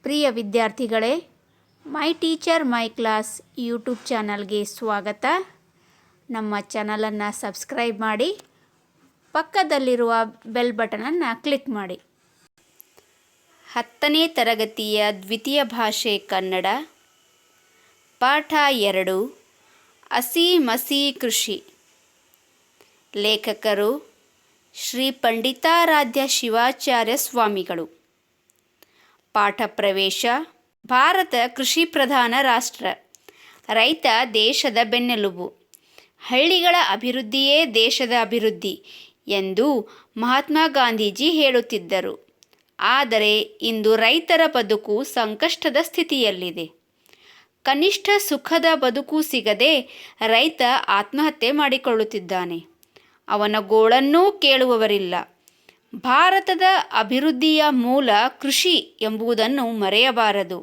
ಪ್ರಿಯ ವಿದ್ಯಾರ್ಥಿಗಳೇ, my teacher my class YouTube ಚಾನಲ್ಗೆ ಸ್ವಾಗತ. ನಮ್ಮ ಚಾನಲನ್ನು ಸಬ್ಸ್ಕ್ರೈಬ್ ಮಾಡಿ, ಪಕ್ಕದಲ್ಲಿರುವ ಬೆಲ್ ಬಟನನ್ನು ಕ್ಲಿಕ್ ಮಾಡಿ. 10ನೇ ತರಗತಿಯ ದ್ವಿತೀಯ ಭಾಷೆ ಕನ್ನಡ, ಪಾಠ 2, ಹಸಿ ಮಸಿ ಕೃಷಿ. ಲೇಖಕರು ಶ್ರೀ ಪಂಡಿತಾರಾಧ್ಯ ಶಿವಾಚಾರ್ಯ ಸ್ವಾಮಿಗಳು. ಪಾಠ ಪ್ರವೇಶ. ಭಾರತ ಕೃಷಿ ಪ್ರಧಾನ ರಾಷ್ಟ್ರ. ರೈತ ದೇಶದ ಬೆನ್ನೆಲುಬು. ಹಳ್ಳಿಗಳ ಅಭಿವೃದ್ಧಿಯೇ ದೇಶದ ಅಭಿವೃದ್ಧಿ ಎಂದು ಮಹಾತ್ಮ ಗಾಂಧೀಜಿ ಹೇಳುತ್ತಿದ್ದರು. ಆದರೆ ಇಂದು ರೈತರ ಬದುಕು ಸಂಕಷ್ಟದ ಸ್ಥಿತಿಯಲ್ಲಿದೆ. ಕನಿಷ್ಠ ಸುಖದ ಬದುಕು ಸಿಗದೆ ರೈತ ಆತ್ಮಹತ್ಯೆ ಮಾಡಿಕೊಳ್ಳುತ್ತಿದ್ದಾನೆ. ಅವನ ಗೋಳನ್ನೂ ಕೇಳುವವರಿಲ್ಲ. ಭಾರತದ ಅಭಿವೃದ್ಧಿಯ ಮೂಲ ಕೃಷಿ ಎಂಬುದನ್ನು ಮರೆಯಬಾರದು.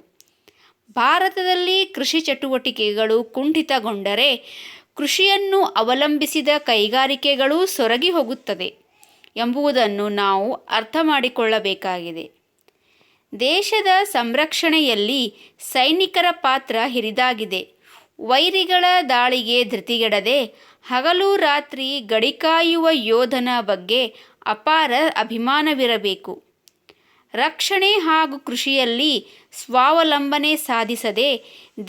ಭಾರತದಲ್ಲಿ ಕೃಷಿ ಚಟುವಟಿಕೆಗಳು ಕುಂಠಿತಗೊಂಡರೆ ಕೃಷಿಯನ್ನು ಅವಲಂಬಿಸಿದ ಕೈಗಾರಿಕೆಗಳು ಸೊರಗಿ ಹೋಗುತ್ತದೆ ಎಂಬುದನ್ನು ನಾವು ಅರ್ಥ ಮಾಡಿಕೊಳ್ಳಬೇಕಾಗಿದೆ. ದೇಶದ ಸಂರಕ್ಷಣೆಯಲ್ಲಿ ಸೈನಿಕರ ಪಾತ್ರ ಹಿರಿದಾಗಿದೆ. ವೈರಿಗಳ ದಾಳಿಗೆ ಧೃತಿಗೆಡದೆ ಹಗಲು ರಾತ್ರಿ ಗಡಿಕಾಯುವ ಯೋಧನ ಬಗ್ಗೆ ಅಪಾರ ಅಭಿಮಾನವಿರಬೇಕು. ರಕ್ಷಣೆ ಹಾಗೂ ಕೃಷಿಯಲ್ಲಿ ಸ್ವಾವಲಂಬನೆ ಸಾಧಿಸದೆ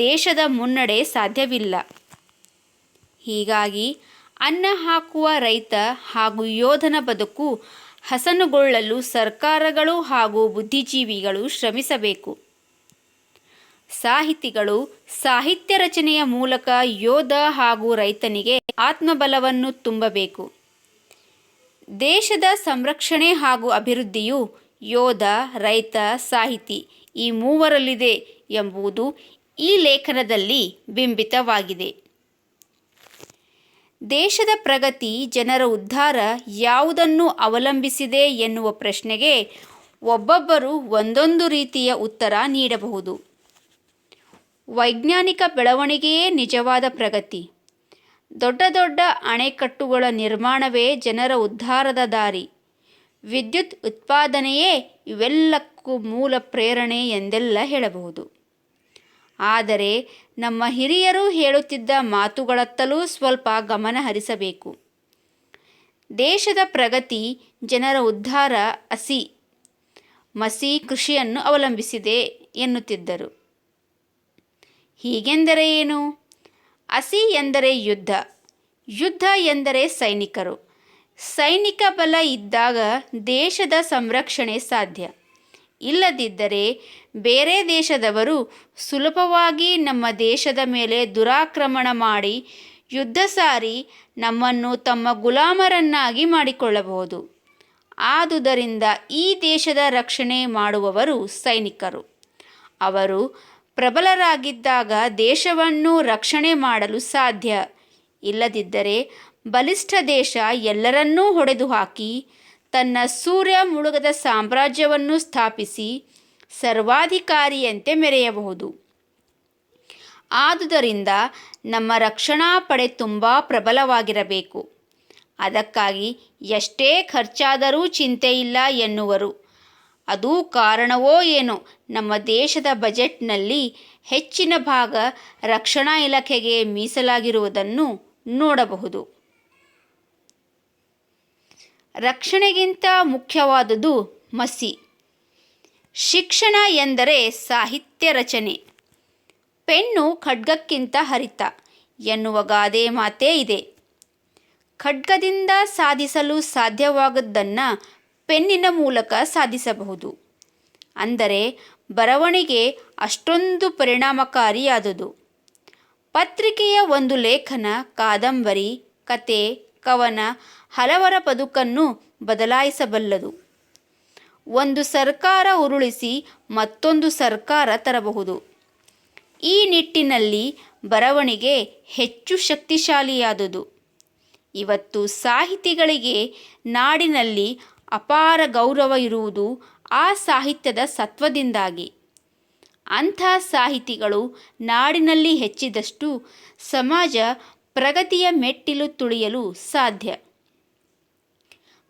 ದೇಶದ ಮುನ್ನಡೆ ಸಾಧ್ಯವಿಲ್ಲ. ಹೀಗಾಗಿ ಅನ್ನ ಹಾಕುವ ರೈತ ಹಾಗೂ ಯೋಧನ ಬದುಕು ಹಸನುಗೊಳ್ಳಲು ಸರ್ಕಾರಗಳು ಹಾಗೂ ಬುದ್ಧಿಜೀವಿಗಳು ಶ್ರಮಿಸಬೇಕು. ಸಾಹಿತಿಗಳು ಸಾಹಿತ್ಯ ರಚನೆಯ ಮೂಲಕ ಯೋಧ ಹಾಗೂ ರೈತನಿಗೆ ಆತ್ಮಬಲವನ್ನು ತುಂಬಬೇಕು. ದೇಶದ ಸಂರಕ್ಷಣೆ ಹಾಗೂ ಅಭಿವೃದ್ಧಿಯು ಯೋಧ, ರೈತ, ಸಾಹಿತಿ ಈ ಮೂವರಲ್ಲಿದೆ ಎಂಬುದು ಈ ಲೇಖನದಲ್ಲಿ ಬಿಂಬಿತವಾಗಿದೆ. ದೇಶದ ಪ್ರಗತಿ, ಜನರ ಉದ್ಧಾರ ಯಾವುದನ್ನು ಅವಲಂಬಿಸಿದೆ ಎನ್ನುವ ಪ್ರಶ್ನೆಗೆ ಒಬ್ಬೊಬ್ಬರು ಒಂದೊಂದು ರೀತಿಯ ಉತ್ತರ ನೀಡಬಹುದು. ವೈಜ್ಞಾನಿಕ ಬೆಳವಣಿಗೆಯೇ ನಿಜವಾದ ಪ್ರಗತಿ. ದೊಡ್ಡ ದೊಡ್ಡ ಅಣೆಕಟ್ಟುಗಳ ನಿರ್ಮಾಣವೇ ಜನರ ಉದ್ಧಾರದ ದಾರಿ. ವಿದ್ಯುತ್ ಉತ್ಪಾದನೆಯೇ ಇವೆಲ್ಲಕ್ಕೂ ಮೂಲ ಪ್ರೇರಣೆ ಎಂದೆಲ್ಲ ಹೇಳಬಹುದು. ಆದರೆ ನಮ್ಮ ಹಿರಿಯರು ಹೇಳುತ್ತಿದ್ದ ಮಾತುಗಳತ್ತಲೂ ಸ್ವಲ್ಪ ಗಮನ ಹರಿಸಬೇಕು. ದೇಶದ ಪ್ರಗತಿ, ಜನರ ಉದ್ಧಾರ ಹಸಿ ಮಸಿ ಕೃಷಿಯನ್ನು ಅವಲಂಬಿಸಿದೆ ಎನ್ನುತ್ತಿದ್ದರು. ಹೀಗೆಂದರೆ ಏನು? ಹಸಿ ಎಂದರೆ ಯುದ್ಧ, ಯುದ್ಧ ಎಂದರೆ ಸೈನಿಕರು. ಸೈನಿಕ ಬಲ ಇದ್ದಾಗ ದೇಶದ ಸಂರಕ್ಷಣೆ ಸಾಧ್ಯ. ಇಲ್ಲದಿದ್ದರೆ ಬೇರೆ ದೇಶದವರು ಸುಲಭವಾಗಿ ನಮ್ಮ ದೇಶದ ಮೇಲೆ ದುರಾಕ್ರಮಣ ಮಾಡಿ ಯುದ್ಧ ಸಾರಿ ನಮ್ಮನ್ನು ತಮ್ಮ ಗುಲಾಮರನ್ನಾಗಿ ಮಾಡಿಕೊಳ್ಳಬಹುದು. ಆದುದರಿಂದ ಈ ದೇಶದ ರಕ್ಷಣೆ ಮಾಡುವವರು ಸೈನಿಕರು. ಅವರು ಪ್ರಬಲರಾಗಿದ್ದಾಗ ದೇಶವನ್ನು ರಕ್ಷಣೆ ಮಾಡಲು ಸಾಧ್ಯ. ಇಲ್ಲದಿದ್ದರೆ ಬಲಿಷ್ಠ ದೇಶ ಎಲ್ಲರನ್ನೂ ಹೊಡೆದು ಹಾಕಿ ತನ್ನ ಸೂರ್ಯ ಮುಳುಗದ ಸಾಮ್ರಾಜ್ಯವನ್ನು ಸ್ಥಾಪಿಸಿ ಸರ್ವಾಧಿಕಾರಿಯಂತೆ ಮೆರೆಯಬಹುದು. ಆದುದರಿಂದ ನಮ್ಮ ರಕ್ಷಣಾ ಪಡೆ ತುಂಬ ಪ್ರಬಲವಾಗಿರಬೇಕು. ಅದಕ್ಕಾಗಿ ಎಷ್ಟೇ ಖರ್ಚಾದರೂ ಚಿಂತೆಯಿಲ್ಲ ಎನ್ನುವರು. ಅದು ಕಾರಣವೋ ಏನೋ ನಮ್ಮ ದೇಶದ ಬಜೆಟ್ನಲ್ಲಿ ಹೆಚ್ಚಿನ ಭಾಗ ರಕ್ಷಣಾ ಇಲಾಖೆಗೆ ಮೀಸಲಾಗಿರುವುದನ್ನು ನೋಡಬಹುದು. ರಕ್ಷಣೆಗಿಂತ ಮುಖ್ಯವಾದುದು ಮಸಿ. ಶಿಕ್ಷಣ ಎಂದರೆ ಸಾಹಿತ್ಯ ರಚನೆ. ಪೆನ್ನು ಖಡ್ಗಕ್ಕಿಂತ ಹರಿತ ಎನ್ನುವ ಗಾದೆ ಮಾತೇ ಇದೆ. ಖಡ್ಗದಿಂದ ಸಾಧಿಸಲು ಸಾಧ್ಯವಾಗದ್ದನ್ನು ಪೆನ್ನಿನ ಮೂಲಕ ಸಾಧಿಸಬಹುದು. ಅಂದರೆ ಬರವಣಿಗೆ ಅಷ್ಟೊಂದು ಪರಿಣಾಮಕಾರಿಯಾದುದು. ಪತ್ರಿಕೆಯ ಒಂದು ಲೇಖನ, ಕಾದಂಬರಿ, ಕತೆ, ಕವನ ಹಲವರ ಬದುಕನ್ನು ಬದಲಾಯಿಸಬಲ್ಲದು. ಒಂದು ಸರ್ಕಾರ ಉರುಳಿಸಿ ಮತ್ತೊಂದು ಸರ್ಕಾರ ತರಬಹುದು. ಈ ನಿಟ್ಟಿನಲ್ಲಿ ಬರವಣಿಗೆ ಹೆಚ್ಚು ಶಕ್ತಿಶಾಲಿಯಾದುದು. ಇವತ್ತು ಸಾಹಿತಿಗಳಿಗೆ ನಾಡಿನಲ್ಲಿ ಅಪಾರ ಗೌರವ ಇರುವುದು ಆ ಸಾಹಿತ್ಯದ ಸತ್ವದಿಂದಾಗಿ. ಅಂಥ ಸಾಹಿತಿಗಳು ನಾಡಿನಲ್ಲಿ ಹೆಚ್ಚಿದಷ್ಟು ಸಮಾಜ ಪ್ರಗತಿಯ ಮೆಟ್ಟಿಲು ತುಳಿಯಲು ಸಾಧ್ಯ.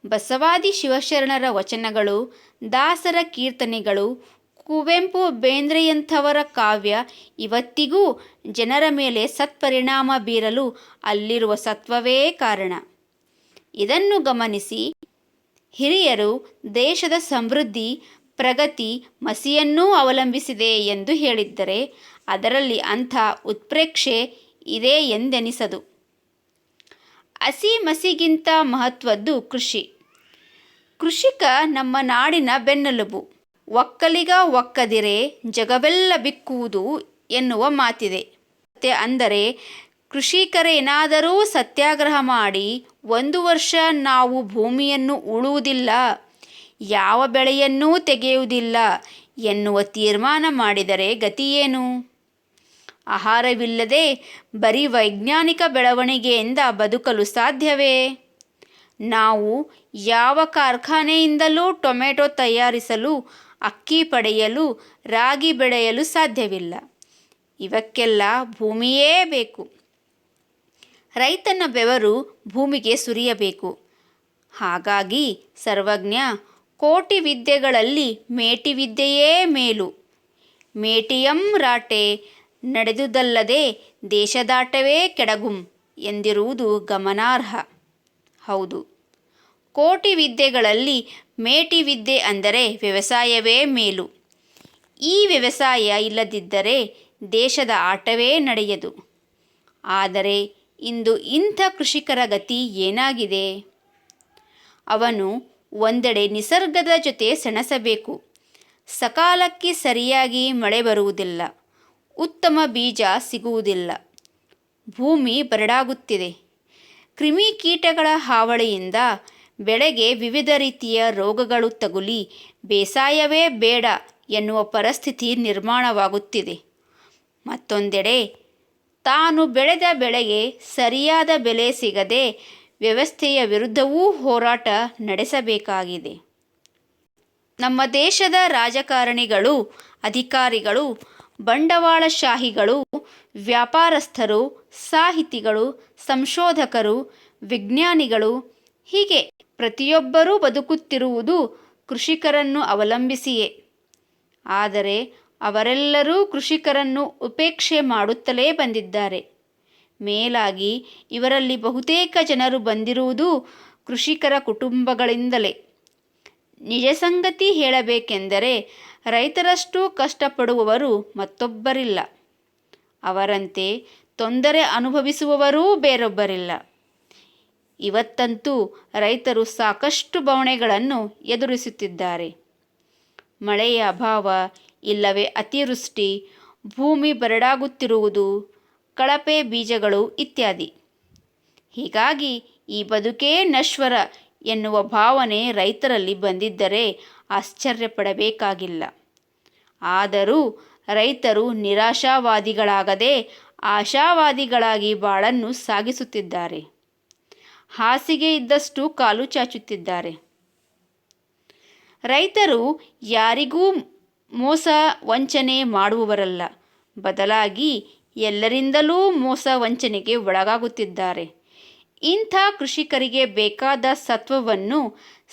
ಬಸವಾದಿ ಶಿವಶರಣರ ವಚನಗಳು, ದಾಸರ ಕೀರ್ತನೆಗಳು, ಕುವೆಂಪು ಬೇಂದ್ರೆಯಂಥವರ ಕಾವ್ಯ ಇವತ್ತಿಗೂ ಜನರ ಮೇಲೆ ಸತ್ಪರಿಣಾಮ ಬೀರಲು ಅಲ್ಲಿರುವ ಸತ್ವವೇ ಕಾರಣ. ಇದನ್ನು ಗಮನಿಸಿ ಹಿರಿಯರು ದೇಶದ ಸಮೃದ್ಧಿ ಪ್ರಗತಿ ಮಸಿಯನ್ನೂ ಅವಲಂಬಿಸಿದೆ ಎಂದು ಹೇಳಿದ್ದರೆ ಅದರಲ್ಲಿ ಅಂಥ ಉತ್ಪ್ರೇಕ್ಷೆ ಇದೆ ಎಂದೆನಿಸದು. ಹಸಿ ಮಸಿಗಿಂತ ಮಹತ್ವದ್ದು ಕೃಷಿ. ಕೃಷಿಕ ನಮ್ಮ ನಾಡಿನ ಬೆನ್ನೆಲುಬು. ಒಕ್ಕಲಿಗ ಒಕ್ಕದಿರೆ ಜಗವೆಲ್ಲ ಬಿಕ್ಕುವುದು ಎನ್ನುವ ಮಾತಿದೆ. ಅಂದರೆ ಕೃಷಿಕರೇನಾದರೂ ಸತ್ಯಾಗ್ರಹ ಮಾಡಿ 1 ವರ್ಷ ನಾವು ಭೂಮಿಯನ್ನು ಉಳುವುದಿಲ್ಲ, ಯಾವ ಬೆಳೆಯನ್ನೂ ತೆಗೆಯುವುದಿಲ್ಲ ಎನ್ನುವ ತೀರ್ಮಾನ ಮಾಡಿದರೆ ಗತಿಯೇನು? ಆಹಾರವಿಲ್ಲದೆ ಬರೀ ವೈಜ್ಞಾನಿಕ ಬೆಳವಣಿಗೆಯಿಂದ ಬದುಕಲು ಸಾಧ್ಯವೇ? ನಾವು ಯಾವ ಕಾರ್ಖಾನೆಯಿಂದಲೂ ಟೊಮೆಟೊ ತಯಾರಿಸಲು, ಅಕ್ಕಿ ಪಡೆಯಲು, ರಾಗಿ ಬೆಳೆಯಲು ಸಾಧ್ಯವಿಲ್ಲ. ಇವಕ್ಕೆಲ್ಲ ಭೂಮಿಯೇ ಬೇಕು. ರೈತನ ಬೆವರು ಭೂಮಿಗೆ ಸುರಿಯಬೇಕು. ಹಾಗಾಗಿ ಸರ್ವಜ್ಞ ಕೋಟಿ ವಿದ್ಯೆಗಳಲ್ಲಿ ಮೇಟಿ ವಿದ್ಯೆಯೇ ಮೇಲು. ಮೇಟಿಯಂ ರಾಟೆ ನಡೆದುದಲ್ಲದೆ ದೇಶದಾಟವೇ ಕೆಡಗುಂ ಎಂದಿರುವುದು ಗಮನಾರ್ಹ. ಹೌದು, ಕೋಟಿ ವಿದ್ಯೆಗಳಲ್ಲಿ ಮೇಟಿ ವಿದ್ಯೆ ಅಂದರೆ ವ್ಯವಸಾಯವೇ ಮೇಲು. ಈ ವ್ಯವಸಾಯ ಇಲ್ಲದಿದ್ದರೆ ದೇಶದ ಆಟವೇ ನಡೆಯದು. ಆದರೆ ಇಂದು ಇಂಥ ಕೃಷಿಕರ ಗತಿ ಏನಾಗಿದೆ? ಅವನು ಒಂದೆಡೆ ನಿಸರ್ಗದ ಜೊತೆ ಸೆಣಸಬೇಕು. ಸಕಾಲಕ್ಕೆ ಸರಿಯಾಗಿ ಮಳೆ ಬರುವುದಿಲ್ಲ, ಉತ್ತಮ ಬೀಜ ಸಿಗುವುದಿಲ್ಲ, ಭೂಮಿ ಬರಡಾಗುತ್ತಿದೆ. ಕ್ರಿಮಿಕೀಟಗಳ ಹಾವಳಿಯಿಂದ ಬೆಳೆಗೆ ವಿವಿಧ ರೀತಿಯ ರೋಗಗಳು ತಗುಲಿ ಬೇಸಾಯವೇ ಬೇಡ ಎನ್ನುವ ಪರಿಸ್ಥಿತಿ ನಿರ್ಮಾಣವಾಗುತ್ತಿದೆ. ಮತ್ತೊಂದೆಡೆ ತಾನು ಬೆಳೆದ ಬೆಳೆಗೆ ಸರಿಯಾದ ಬೆಲೆ ಸಿಗದೆ ವ್ಯವಸ್ಥೆಯ ವಿರುದ್ಧವೂ ಹೋರಾಟ ನಡೆಸಬೇಕಾಗಿದೆ. ನಮ್ಮ ದೇಶದ ರಾಜಕಾರಣಿಗಳು, ಅಧಿಕಾರಿಗಳು, ಬಂಡವಾಳಶಾಹಿಗಳು, ವ್ಯಾಪಾರಸ್ಥರು, ಸಾಹಿತಿಗಳು, ಸಂಶೋಧಕರು, ವಿಜ್ಞಾನಿಗಳು ಹೀಗೆ ಪ್ರತಿಯೊಬ್ಬರೂ ಬದುಕುತ್ತಿರುವುದು ಕೃಷಿಕರನ್ನು ಅವಲಂಬಿಸಿಯೇ. ಆದರೆ ಅವರೆಲ್ಲರೂ ಕೃಷಿಕರನ್ನು ಉಪೇಕ್ಷೆ ಮಾಡುತ್ತಲೇ ಬಂದಿದ್ದಾರೆ. ಮೇಲಾಗಿ ಇವರಲ್ಲಿ ಬಹುತೇಕ ಜನರು ಬಂದಿರುವುದು ಕೃಷಿಕರ ಕುಟುಂಬಗಳಿಂದಲೇ. ನಿಜ ಸಂಗತಿ ಹೇಳಬೇಕೆಂದರೆ ರೈತರಷ್ಟು ಕಷ್ಟಪಡುವವರು ಮತ್ತೊಬ್ಬರಿಲ್ಲ. ಅವರಂತೆ ತೊಂದರೆ ಅನುಭವಿಸುವವರೂ ಬೇರೊಬ್ಬರಿಲ್ಲ. ಇವತ್ತಂತೂ ರೈತರು ಸಾಕಷ್ಟು ಬವಣೆಗಳನ್ನು ಎದುರಿಸುತ್ತಿದ್ದಾರೆ. ಮಳೆಯ ಅಭಾವ ಇಲ್ಲವೇ ಅತಿವೃಷ್ಟಿ, ಭೂಮಿ ಬರಡಾಗುತ್ತಿರುವುದು, ಕಳಪೆ ಬೀಜಗಳು ಇತ್ಯಾದಿ. ಹೀಗಾಗಿ ಈ ಬದುಕೇ ನಶ್ವರ ಎನ್ನುವ ಭಾವನೆ ರೈತರಲ್ಲಿ ಬಂದಿದ್ದರೆ ಆಶ್ಚರ್ಯಪಡಬೇಕಾಗಿಲ್ಲ. ಆದರೂ ರೈತರು ನಿರಾಶಾವಾದಿಗಳಾಗದೆ ಆಶಾವಾದಿಗಳಾಗಿ ಬಾಳನ್ನು ಸಾಗಿಸುತ್ತಿದ್ದಾರೆ. ಹಾಸಿಗೆ ಇದ್ದಷ್ಟು ಕಾಲು ಚಾಚುತ್ತಿದ್ದಾರೆ. ರೈತರು ಯಾರಿಗೂ ಮೋಸ ವಂಚನೆ ಮಾಡುವವರಲ್ಲ. ಬದಲಾಗಿ ಎಲ್ಲರಿಂದಲೂ ಮೋಸ ವಂಚನೆಗೆ ಒಳಗಾಗುತ್ತಿದ್ದಾರೆ. ಇಂಥ ಕೃಷಿಕರಿಗೆ ಬೇಕಾದ ಸತ್ವವನ್ನು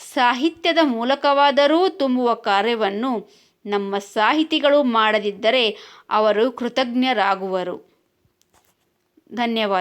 ಸಾಹಿತ್ಯದ ಮೂಲಕವಾದರೂ ತುಂಬುವ ಕಾರ್ಯವನ್ನು ನಮ್ಮ ಸಾಹಿತಿಗಳು ಮಾಡದಿದ್ದರೆ ಅವರು ಕೃತಜ್ಞರಾಗುವರು. ಧನ್ಯವಾದ.